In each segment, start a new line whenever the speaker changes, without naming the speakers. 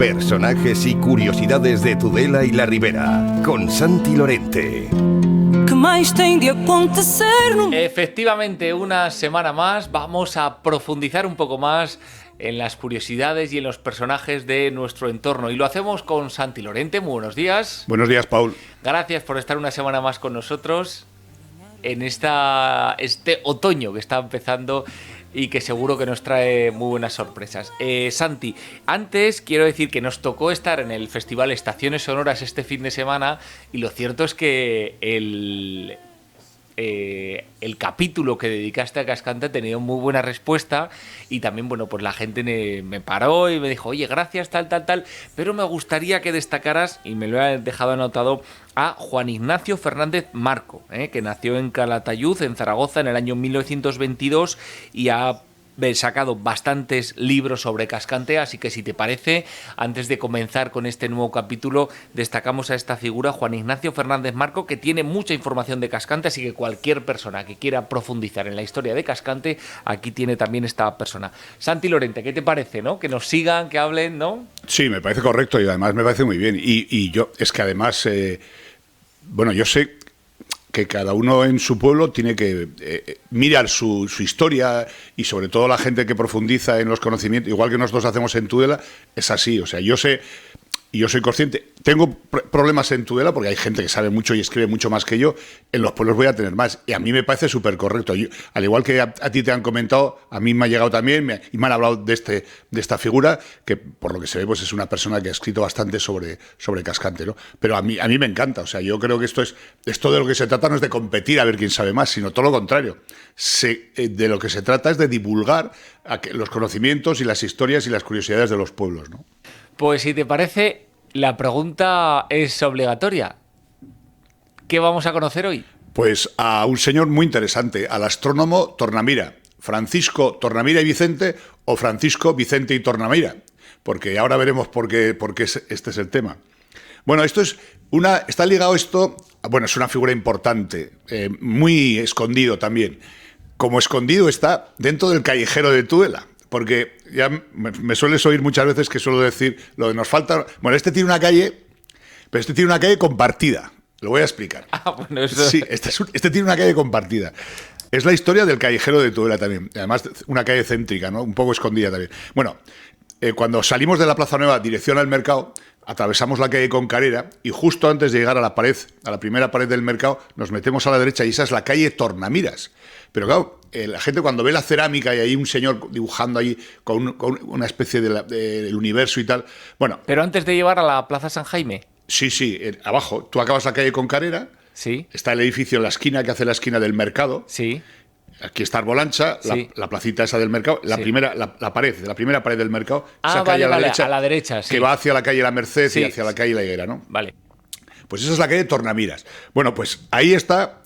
Personajes y curiosidades de Tudela y la Ribera, con Santi Lorente.
Efectivamente, una semana más vamos a profundizar un poco más en las curiosidades y en los personajes de nuestro entorno. Y lo hacemos con Santi Lorente. Muy buenos días.
Buenos días, Paul.
Gracias por estar una semana más con nosotros en este otoño que está empezando y que seguro que nos trae muy buenas sorpresas. Santi, antes quiero decir que nos tocó estar en el Festival Estaciones Sonoras este fin de semana y lo cierto es que el capítulo que dedicaste a Cascante ha tenido muy buena respuesta y también, bueno, pues la gente me paró y me dijo, oye, gracias, tal, pero me gustaría que destacaras, y me lo he dejado anotado, a Juan Ignacio Fernández Marco, que nació en Calatayud, en Zaragoza, en el año 1922 y ha sacado bastantes libros sobre Cascante, así que si te parece, antes de comenzar con este nuevo capítulo, destacamos a esta figura, Juan Ignacio Fernández Marco, que tiene mucha información de Cascante, así que cualquier persona que quiera profundizar en la historia de Cascante, aquí tiene también esta persona. Santi Lorente, ¿qué te parece, no? Que nos sigan, que hablen, ¿no?
Sí, me parece correcto y además me parece muy bien. Y yo, es que además, bueno, yo sé que cada uno en su pueblo tiene que mirar su historia y sobre todo la gente que profundiza en los conocimientos, igual que nosotros hacemos en Tudela, es así. O sea, yo sé y yo soy consciente, tengo problemas en Tudela porque hay gente que sabe mucho y escribe mucho más que yo, en los pueblos voy a tener más y a mí me parece súper correcto. Al igual que a ti te han comentado, a mí me ha llegado también y me han hablado de esta figura que por lo que se ve pues es una persona que ha escrito bastante sobre Cascante, ¿no? Pero a mí me encanta, o sea, yo creo que esto de lo que se trata no es de competir a ver quién sabe más, sino todo lo contrario. De lo que se trata es de divulgar los conocimientos y las historias y las curiosidades de los pueblos, ¿no?
Pues si te parece, la pregunta es obligatoria. ¿Qué vamos a conocer hoy?
Pues a un señor muy interesante, al astrónomo Tornamira, Francisco Tornamira y Vicente, o Francisco Vicente y Tornamira, porque ahora veremos por qué este es el tema. Bueno, está ligado esto, bueno, es una figura importante, muy escondido también. Como escondido está dentro del callejero de Tudela. Porque ya me sueles oír muchas veces que suelo decir lo de nos falta... Bueno, este tiene una calle, pero este tiene una calle compartida. Lo voy a explicar.
Bueno, eso...
Sí, este tiene una calle compartida. Es la historia del callejero de Tudela también. Además, una calle céntrica, ¿no? Un poco escondida también. Bueno, cuando salimos de la Plaza Nueva, dirección al mercado, atravesamos la calle Concarera y justo antes de llegar a la primera pared del mercado, nos metemos a la derecha y esa es la calle Tornamiras. Pero claro, la gente cuando ve la cerámica y hay un señor dibujando ahí con una especie del universo y tal, bueno...
Pero antes de llevar a la Plaza San Jaime.
Sí, abajo. Tú acabas la calle Concarera,
sí.
Está el edificio en la esquina que hace la esquina del mercado.
Sí.
Aquí está Arbolancha, sí. La placita esa del mercado, la primera pared del mercado, esa calle
a la derecha, sí.
Que va hacia la calle La Merced
sí.
Y hacia la calle La Higuera, ¿no?
Vale.
Pues esa es la calle Tornamiras. Bueno, pues ahí está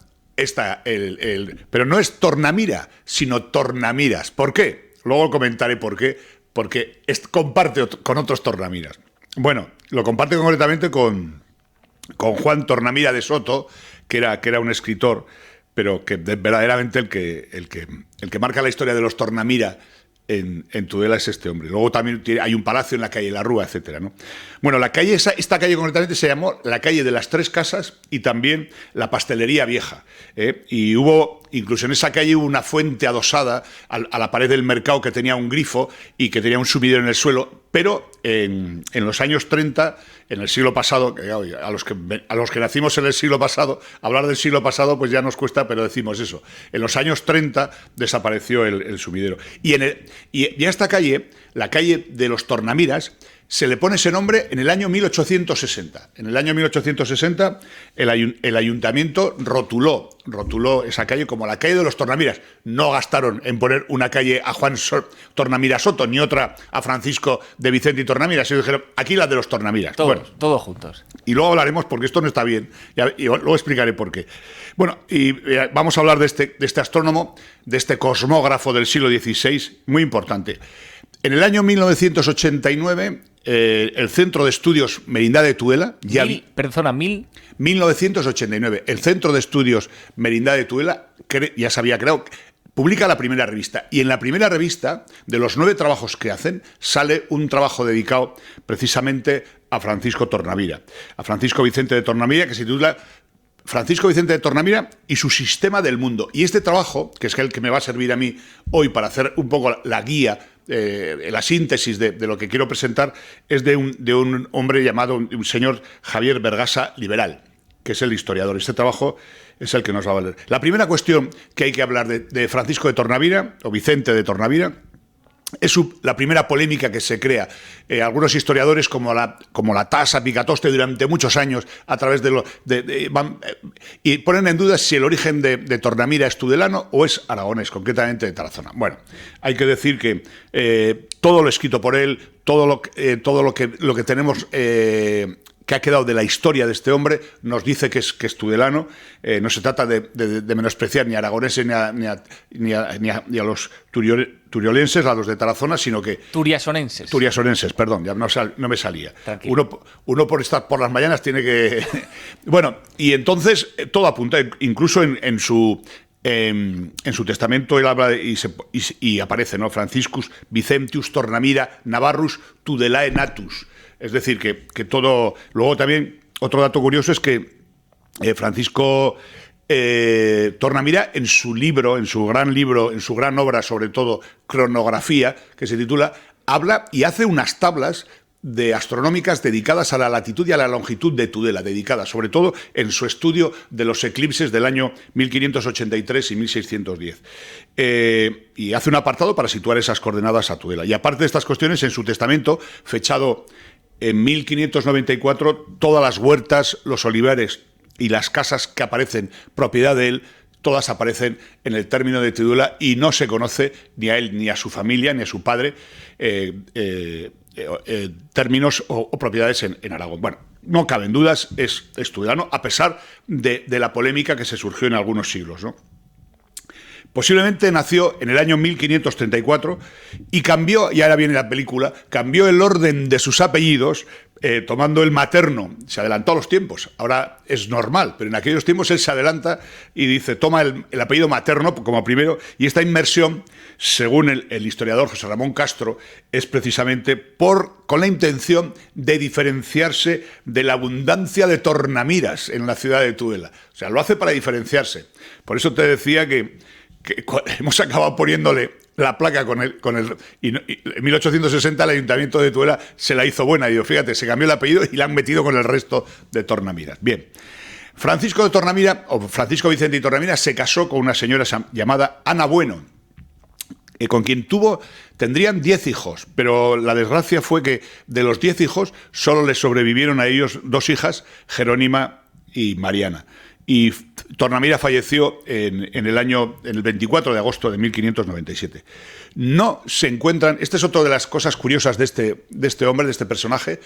pero no es Tornamira, sino Tornamiras. ¿Por qué? Luego comentaré por qué. Porque comparte con otros Tornamiras. Bueno, lo comparte concretamente con Juan Tornamira de Soto, que era un escritor, pero que verdaderamente el que marca la historia de los Tornamira en Tudela es este hombre. Luego también hay un palacio en la calle La Rúa, etcétera, ¿no? Bueno, esta calle concretamente se llamó la calle de las Tres Casas y también la Pastelería Vieja. Y incluso en esa calle hubo una fuente adosada a la pared del mercado que tenía un grifo y que tenía un sumidero en el suelo, pero en los años 30, en el siglo pasado, a los que nacimos en el siglo pasado, hablar del siglo pasado pues ya nos cuesta, pero decimos eso. En los años 30 desapareció el sumidero. Y a esta calle, la calle de los Tornamiras, se le pone ese nombre en el año 1860. En el año 1860 el ayuntamiento rotuló esa calle como la calle de los Tornamiras. No gastaron en poner una calle a Juan Tornamira Soto ni otra a Francisco de Vicente y Tornamiras. Se dijeron, aquí la de los Tornamiras.
Todos juntos.
Y luego hablaremos porque esto no está bien. Y luego explicaré por qué. Bueno, y vamos a hablar de este astrónomo, de este cosmógrafo del siglo XVI, muy importante. En el año 1989, el Centro de Estudios Merindad de Tudela... 1989. El Centro de Estudios Merindad de Tudela ya se había creado publica la primera revista. Y en la primera revista, de los 9 trabajos que hacen, sale un trabajo dedicado precisamente a Francisco Tornavira, a Francisco Vicente de Tornavira, que se titula Francisco Vicente de Tornavira y su sistema del mundo. Y este trabajo, que es el que me va a servir a mí hoy para hacer un poco la guía, la síntesis de lo que quiero presentar, es de un hombre llamado, un señor Javier Vergasa Liberal, que es el historiador. Este trabajo es el que nos va a valer. La primera cuestión que hay que hablar de Francisco de Tornavira, o Vicente de Tornavira, es la primera polémica que se crea. Algunos historiadores, como la tasa Picatoste, durante muchos años, a través y ponen en duda si el origen de Tornamira es tudelano o es aragonés, concretamente de Tarazona. Bueno, hay que decir que todo lo escrito por él, todo lo que tenemos que ha quedado de la historia de este hombre, nos dice que es tudelano. No se trata de menospreciar ni a aragoneses ni a los turiolenses, a los de Tarazona, sino que... Turiasonenses, perdón, ya no me salía. Uno por estar por las mañanas tiene que... Bueno, y entonces todo apunta, incluso en su testamento él habla y aparece, ¿no? Franciscus Vicentius Tornamira Navarrus Tudelae Natus. Es decir, que todo... Luego también, otro dato curioso es que Francisco Tornamira, en su gran obra, sobre todo Cronografía, que se titula, habla y hace unas tablas astronómicas dedicadas a la latitud y a la longitud de Tudela, dedicadas sobre todo en su estudio de los eclipses del año 1583 y 1610. Y hace un apartado para situar esas coordenadas a Tudela. Y aparte de estas cuestiones, en su testamento, fechado en 1594, todas las huertas, los olivares y las casas que aparecen propiedad de él, todas aparecen en el término de Tudela y no se conoce ni a él, ni a su familia, ni a su padre, términos o propiedades en Aragón. Bueno, no caben dudas, es tudelano, a pesar de la polémica que se surgió en algunos siglos, ¿no? Posiblemente nació en el año 1534 y cambió, y ahora viene la película, cambió el orden de sus apellidos, tomando el materno. Se adelantó a los tiempos, ahora es normal, pero en aquellos tiempos él se adelanta y dice, toma el apellido materno como primero, y esta inmersión, según el historiador José Ramón Castro, es precisamente con la intención de diferenciarse de la abundancia de tornamiras en la ciudad de Tudela. O sea, lo hace para diferenciarse. Por eso te decía que hemos acabado poniéndole la placa y en 1860 el Ayuntamiento de Tudela se la hizo buena. Y digo, fíjate, se cambió el apellido y la han metido con el resto de tornamiras. Bien, Francisco de Tornamira, o Francisco Vicente de Tornamira, se casó con una señora llamada Ana Bueno, con quien tendrían 10 hijos, pero la desgracia fue que de los 10 hijos solo les sobrevivieron a ellos 2 hijas, Jerónima y Mariana. Y Tornamira falleció en el 24 de agosto de 1597. No se encuentran, esta es otra de las cosas curiosas de este hombre, de este personaje,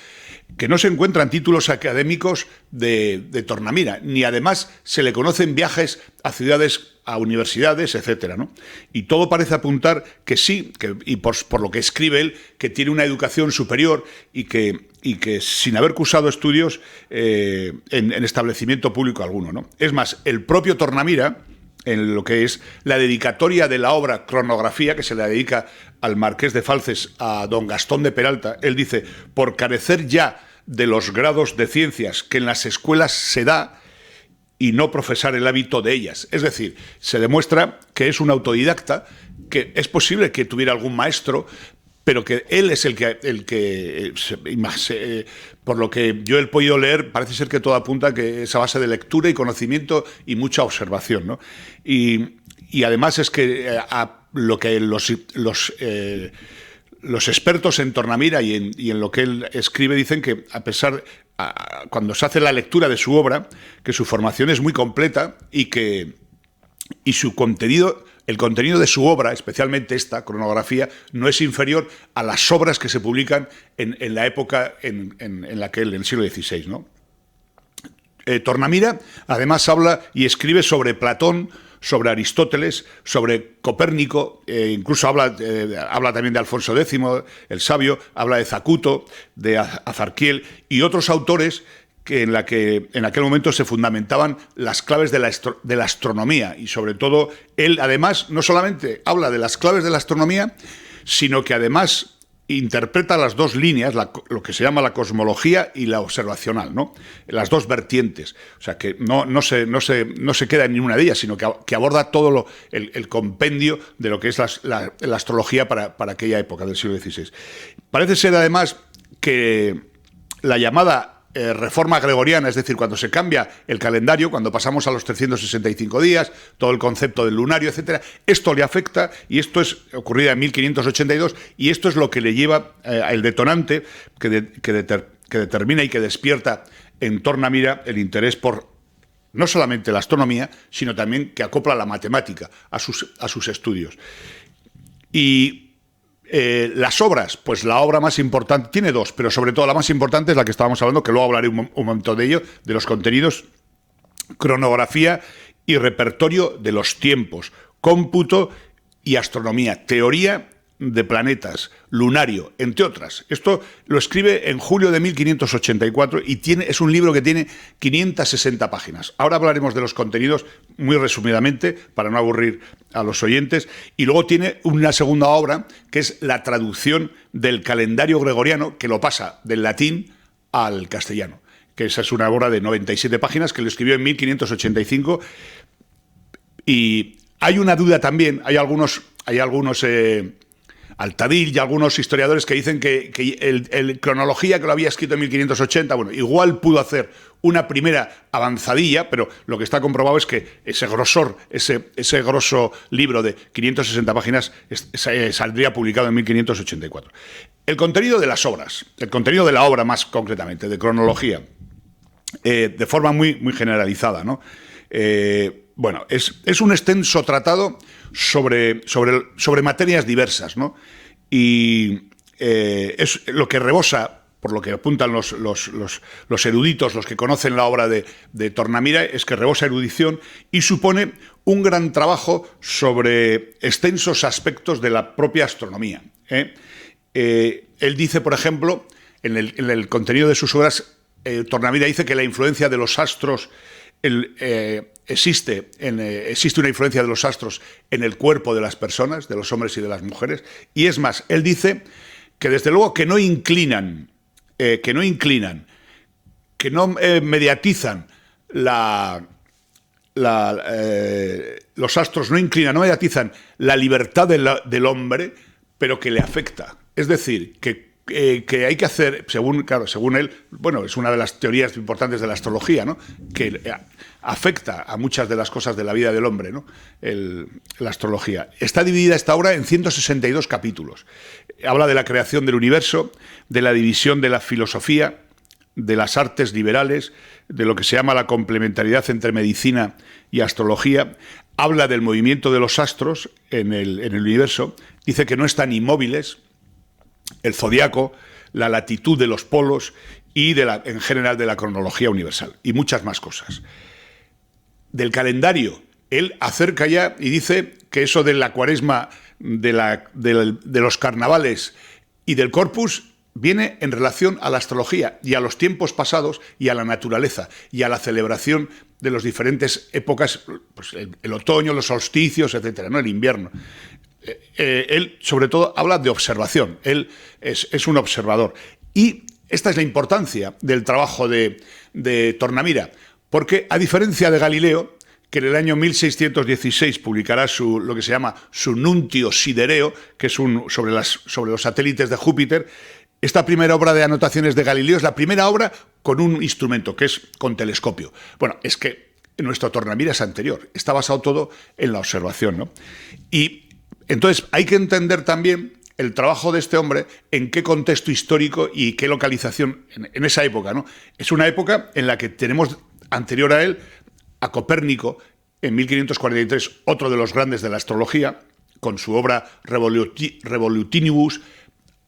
que no se encuentran títulos académicos de Tornamira, ni además se le conocen viajes a ciudades, a universidades, etcétera, ¿no? Y todo parece apuntar que sí, y por lo que escribe él, que tiene una educación superior y que sin haber cursado estudios en establecimiento público alguno, ¿no? Es más, el propio Tornamira, en lo que es la dedicatoria de la obra Cronografía, que se la dedica al marqués de Falces, a don Gastón de Peralta, él dice, por carecer ya de los grados de ciencias que en las escuelas se da y no profesar el hábito de ellas. Es decir, se demuestra que es un autodidacta, que es posible que tuviera algún maestro, pero que él es el que por lo que yo he podido leer, parece ser que todo apunta a que esa base de lectura y conocimiento y mucha observación, ¿no? Y además es que a lo que los expertos en Tornamira y en lo que él escribe dicen que a pesar, cuando se hace la lectura de su obra, que su formación es muy completa y su contenido, el contenido de su obra, especialmente esta Cronografía, no es inferior a las obras que se publican en la época en el siglo XVI, ¿no? Tornamira además habla y escribe sobre Platón, sobre Aristóteles, sobre Copérnico, incluso habla también de Alfonso X, el sabio, habla de Zacuto, de Azarquiel y otros autores en la que en aquel momento se fundamentaban las claves de la astronomía. Y sobre todo, él además no solamente habla de las claves de la astronomía, sino que además interpreta las dos líneas, lo que se llama la cosmología y la observacional, ¿no? Las dos vertientes. O sea, que no se queda en ninguna de ellas, sino que aborda todo el compendio de lo que es la astrología para aquella época del siglo XVI. Parece ser, además, que la llamada reforma gregoriana, es decir, cuando se cambia el calendario, cuando pasamos a los 365 días, todo el concepto del lunario, etcétera, esto le afecta, y esto es ocurrido en 1582, y esto es lo que le lleva el detonante que determina y que despierta en Tornamira el interés por no solamente la astronomía, sino también que acopla la matemática a sus estudios. Y las obras, pues la obra más importante, tiene dos, pero sobre todo la más importante es la que estábamos hablando, que luego hablaré un momento de ello, de los contenidos: cronografía y repertorio de los tiempos, cómputo y astronomía, teoría de planetas, lunario, entre otras. Esto lo escribe en julio de 1584 y es un libro que tiene 560 páginas. Ahora hablaremos de los contenidos muy resumidamente, para no aburrir a los oyentes, y luego tiene una segunda obra, que es la traducción del calendario gregoriano, que lo pasa del latín al castellano, que esa es una obra de 97 páginas que lo escribió en 1585. Y hay una duda también, hay algunos Altadil y algunos historiadores que dicen que el cronología, que lo había escrito en 1580, bueno, igual pudo hacer una primera avanzadilla, pero lo que está comprobado es que ese grosor, ese grosso libro de 560 páginas saldría publicado en 1584. El contenido de las obras, el contenido de la obra más concretamente, de cronología, de forma muy, muy generalizada, ¿no? Bueno, es un extenso tratado sobre materias diversas, ¿no? Y es lo que rebosa, por lo que apuntan los eruditos, los que conocen la obra de Tornamira, es que rebosa erudición y supone un gran trabajo sobre extensos aspectos de la propia astronomía. Él dice, por ejemplo, en el contenido de sus obras, Tornamira dice que la influencia de los astros existe una influencia de los astros en el cuerpo de las personas, de los hombres y de las mujeres, y es más, él dice que desde luego que no inclinan, que no mediatizan los astros no mediatizan la libertad del hombre, pero que le afecta. Es decir, que hay que hacer, según él, bueno, es una de las teorías importantes de la astrología, ¿no? Que afecta a muchas de las cosas de la vida del hombre, ¿no? La astrología. Está dividida esta obra en 162 capítulos. Habla de la creación del universo, de la división de la filosofía, de las artes liberales, de lo que se llama la complementariedad entre medicina y astrología. Habla del movimiento de los astros en el universo. Dice que no están inmóviles, el zodiaco, la latitud de los polos y en general de la cronología universal, y muchas más cosas. Del calendario, él acerca ya y dice que eso de la cuaresma, de los carnavales y del corpus viene en relación a la astrología y a los tiempos pasados y a la naturaleza y a la celebración de las diferentes épocas, pues el otoño, los solsticios, etcétera, ¿no? El invierno. Él, sobre todo, habla de observación. Él es un observador. Y esta es la importancia del trabajo de Tornamira, porque, a diferencia de Galileo, que en el año 1616 publicará lo que se llama su Nuntio Sidereo, que es sobre los satélites de Júpiter, esta primera obra de anotaciones de Galileo es la primera obra con un instrumento, que es con telescopio. Bueno, es que nuestro Tornamira es anterior. Está basado todo en la observación, ¿no? Y entonces hay que entender también el trabajo de este hombre, en qué contexto histórico y qué localización en esa época, ¿no? Es una época en la que tenemos anterior a él a Copérnico, en 1543, otro de los grandes de la astrología, con su obra Revolutionibus,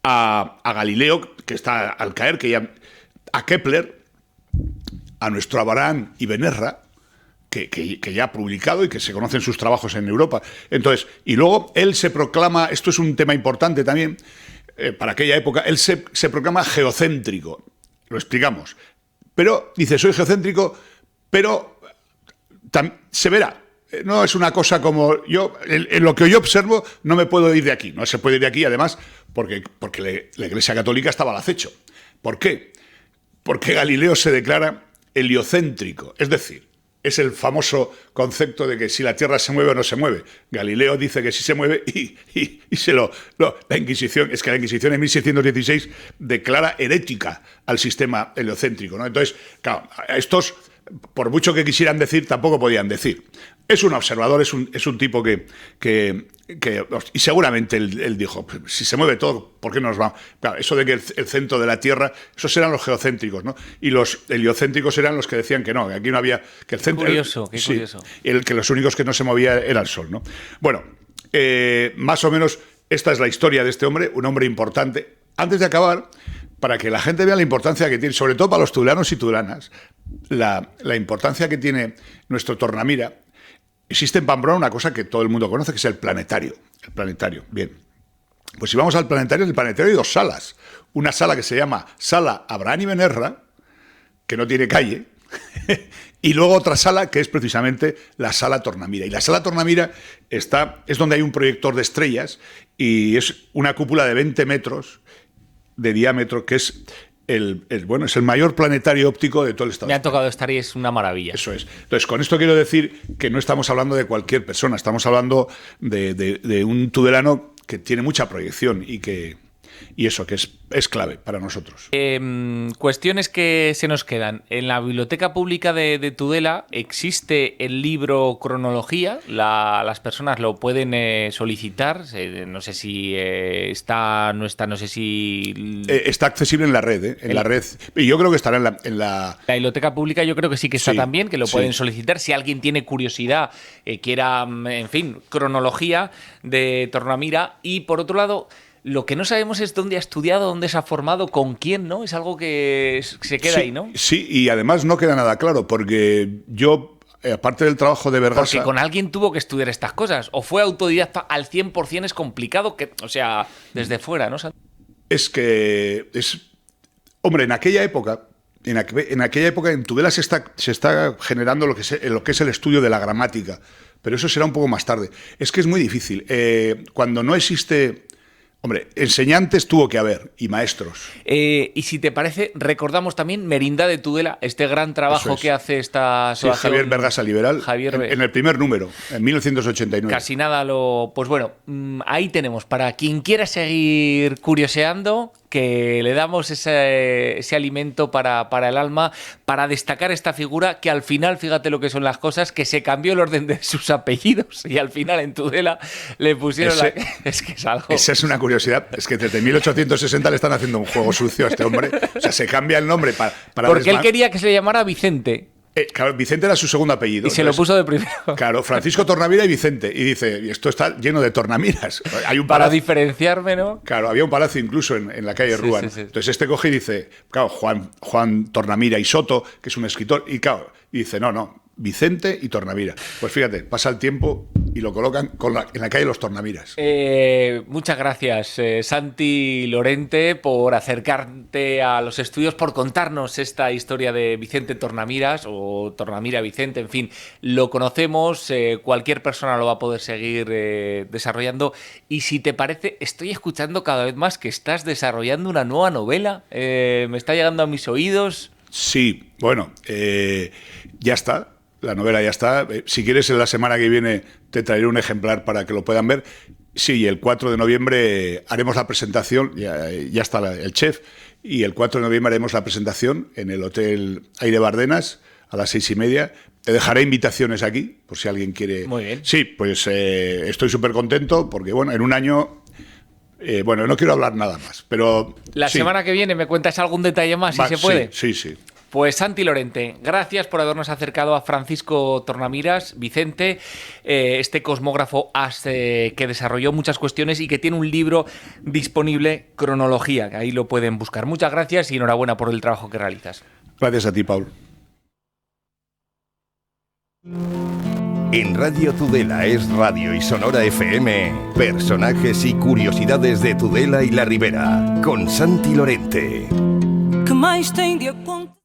a Galileo, que está al caer, a Kepler, a nuestro Abraham y Benerra, que ya ha publicado y que se conocen sus trabajos en Europa. Entonces, y luego él se proclama, esto es un tema importante también, para aquella época, él se proclama geocéntrico. Lo explicamos. Pero, dice, soy geocéntrico, pero se verá. No es una cosa como yo, en lo que yo observo, no me puedo ir de aquí. No se puede ir de aquí, además, porque la Iglesia Católica estaba al acecho. ¿Por qué? Porque Galileo se declara heliocéntrico, es decir, es el famoso concepto de que si la Tierra se mueve o no se mueve. Galileo dice que sí se mueve y la Inquisición, es que la Inquisición en 1616 declara herética al sistema heliocéntrico, ¿no? Entonces, claro, estos, por mucho que quisieran decir, tampoco podían decir. Es un observador, es un tipo que y seguramente él dijo, si se mueve todo, ¿por qué no nos vamos? Claro, eso de que el centro de la Tierra, esos eran los geocéntricos, ¿no? Y los heliocéntricos eran los que decían que no, que aquí no había, que el centro...
Qué curioso.
Que los únicos que no se movía era el Sol, ¿no? Bueno, más o menos esta es la historia de este hombre, un hombre importante. Antes de acabar, para que la gente vea la importancia que tiene, sobre todo para los tudelanos y tudelanas, la importancia que tiene nuestro Tornamira. Existe en Pamplona una cosa que todo el mundo conoce, que es el planetario. El planetario, bien. Pues si vamos al planetario, en el planetario hay dos salas. Una sala que se llama Sala Abraham y Benerra, que no tiene calle, y luego otra sala que es precisamente la Sala Tornamira. Y la Sala Tornamira es donde hay un proyector de estrellas y es una cúpula de 20 metros de diámetro, que es... es el mayor planetario óptico de todo el estado.
Me ha tocado estar y es una maravilla.
Eso es. Entonces, con esto quiero decir que no estamos hablando de cualquier persona, estamos hablando de un tudelano que tiene mucha proyección y eso, que es clave para nosotros.
Cuestiones que se nos quedan. En la Biblioteca Pública de Tudela existe el libro Cronología. Las personas lo pueden solicitar. No sé si está, no está, no sé si...
Está accesible en la red, en la red. Y yo creo que estará en la...
La Biblioteca Pública yo creo que sí que está también, que lo pueden
sí.
solicitar. Si alguien tiene curiosidad, quiera, en fin, cronología de Tornamira. Y por otro lado... Lo que no sabemos es dónde ha estudiado, dónde se ha formado, con quién, ¿no? Es algo que se queda ahí, ¿no?
Sí, y además no queda nada claro, porque yo, aparte del trabajo de Vergasa...
Porque con alguien tuvo que estudiar estas cosas, o fue autodidacta al 100%, es complicado, o sea, desde fuera, ¿no?
Es que... Hombre, en aquella época... En aquella época en Tudela se está generando lo que es el estudio de la gramática, pero eso será un poco más tarde. Es que es muy difícil. Cuando no existe... Hombre, enseñantes tuvo que haber, y maestros.
Y si te parece, recordamos también Merindad de Tudela, este gran trabajo que hace esta asociación.
Sí, Javier Vergasa Liberal, en el primer número, en 1989.
Casi nada Pues bueno, ahí tenemos, para quien quiera seguir curioseando, que le damos ese alimento para el alma, para destacar esta figura que al final, fíjate lo que son las cosas, que se cambió el orden de sus apellidos y al final en Tudela le pusieron Es que es algo...
Esa es una curiosidad, es que desde 1860 le están haciendo un juego sucio a este hombre. O sea, se cambia el nombre para
porque él quería que se le llamara Vicente.
Claro, Vicente era su segundo apellido.
Y se lo puso de primero.
Claro, Francisco Tornamira y Vicente. Y dice, y esto está lleno de tornamiras. Hay un
para diferenciarme, ¿no?
Claro, había un palacio incluso en la calle Rúa. Sí. Entonces este coge y dice, claro, Juan Tornamira y Soto, que es un escritor, y claro, y dice, no, Vicente y Tornamira. Pues fíjate, pasa el tiempo y lo colocan en la calle Los Tornamiras.
Muchas gracias, Santi Lorente, por acercarte a los estudios, por contarnos esta historia de Vicente Tornamiras o Tornamira Vicente, en fin, lo conocemos, cualquier persona lo va a poder seguir desarrollando. Y si te parece, estoy escuchando cada vez más que estás desarrollando una nueva novela, me está llegando a mis oídos.
Sí, bueno, ya está. La novela ya está. Si quieres, en la semana que viene te traeré un ejemplar para que lo puedan ver. Sí, el 4 de noviembre haremos la presentación, ya está el chef, y el 4 de noviembre haremos la presentación en el Hotel Aire Bardenas a las 6:30. Te dejaré invitaciones aquí, por si alguien quiere...
Muy bien.
Sí, pues estoy súper contento porque, bueno, en un año... no quiero hablar nada más, pero...
La semana que viene me cuentas algún detalle más, si se puede.
Sí.
Pues Santi Lorente, gracias por habernos acercado a Francisco Tornamiras, Vicente, este cosmógrafo que desarrolló muchas cuestiones y que tiene un libro disponible, Cronología, que ahí lo pueden buscar. Muchas gracias y enhorabuena por el trabajo que realizas.
Gracias a ti, Paul.
En Radio Tudela es Radio y Sonora FM, personajes y curiosidades de Tudela y la Ribera, con Santi Lorente.
Que mais tem de acontecer?